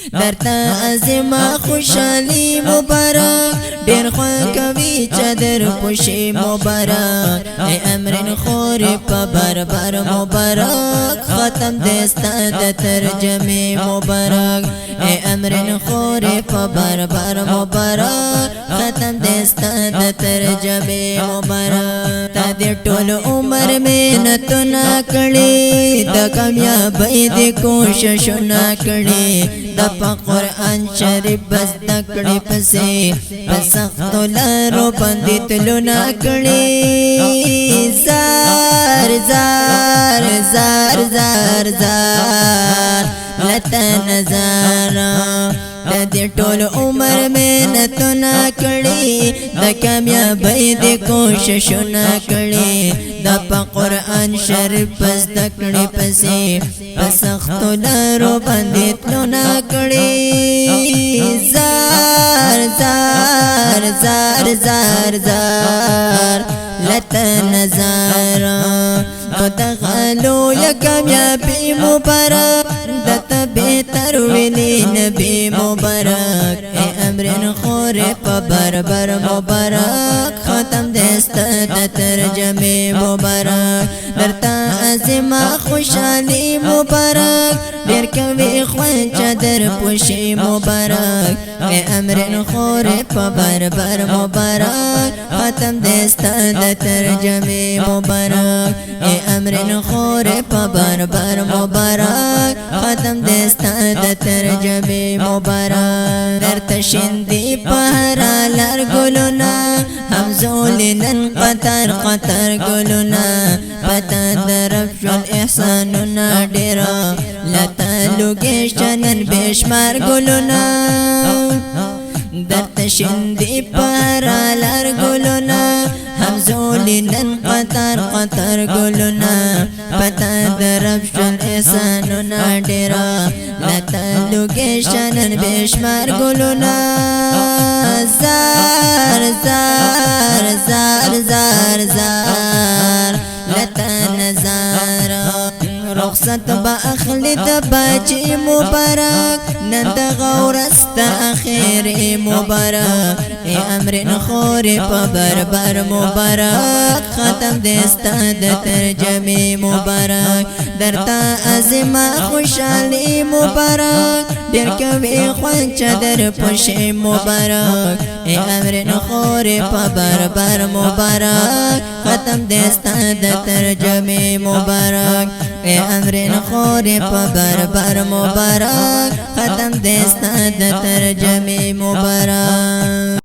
درتا ازما خوشحالی مبارک ډیر خوان کوي چادر پوشي مبارک اے امرن خور په بربر مبارک ختم دستا د ترجمه مبارک اے امرن خور په بربر مبارک ختم دستا د ترجمه مبارک تا دې ټول عمر محنتونه کړې د کامیابی د کوششونه کړې د قرآن شریف بس دکړې پسې پسخت لارو باندې تلونه کړې زار زار زار زار زار لته نظر د دې ټول عمر محنتونه کړې د کامیابی د کوششونه کړې د قرآن شریف پس دکړې پسې پسخت لارو باندې تلونه کړې زار زار زار زار زار لته نظر دغلو یا کامیابی مبارک دتا بہتر ویلی نبی مبارک اے امرن خور پا بربر مبارک ختم دستا د ترجمه مبارک درتا ازما خوشحالی مبارک ډیر کوي خوان چادر پوشي مبارک اے امرن خور پا بربر مبارک ختم دستا د ترجمه مبارک اے امرن خور پا بربر مبارک ختم دستا د ترجمه مبارک درت شندی پهرا لار ګلونا همزولنن قطر قطر ګلونا پتا درف شل احساننا ډیرا لتا لوګیشنن بشمار ګلونا درت شندی پهرا لار ګلونا همزولنن قطر قطر ګلونا پتا درف شل احساننا ډیرا لتا لوګیشنن بشمار ګلونا زار زار زار زار زار لتا نظر رخصت با اخلی د باجی مبارک نن د غورست اخیر مبارک اے امرن خور په بربر مبارک ختم دستا د ترجمه مبارک درتا ازما خوشحالی مبارک ډیر کوي خوان چادر پوشي مبارک اے امرن خور په بربر مبارک ختم دستا د ترجمه مبارک اے امرن خور پا بربر مبارک ختم دستا د ترجمه مبارک